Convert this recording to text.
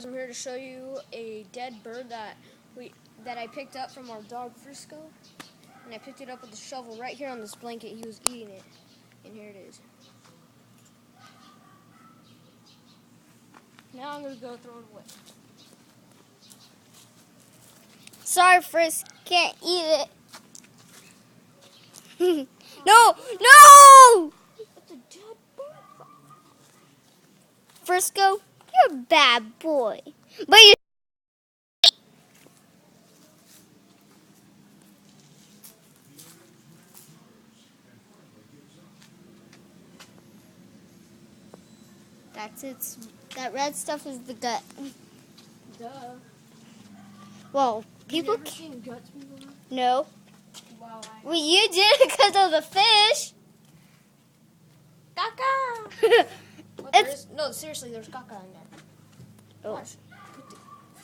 I'm here to show you a dead bird that I picked up from our dog Frisco, and I picked it up with a shovel right here on this blanket. He was eating it, and here it is. Now I'm gonna go throw it away. Sorry, Frisk, can't eat it. No! It's a dead bird. Frisco, you're a bad boy. But you. That's it. That red stuff is the gut. Duh. Well, You've people never seen guts before? No. Wow. Well, you did because of the fish. Caca! It's No, seriously, there's caca in there. Oh. Watch.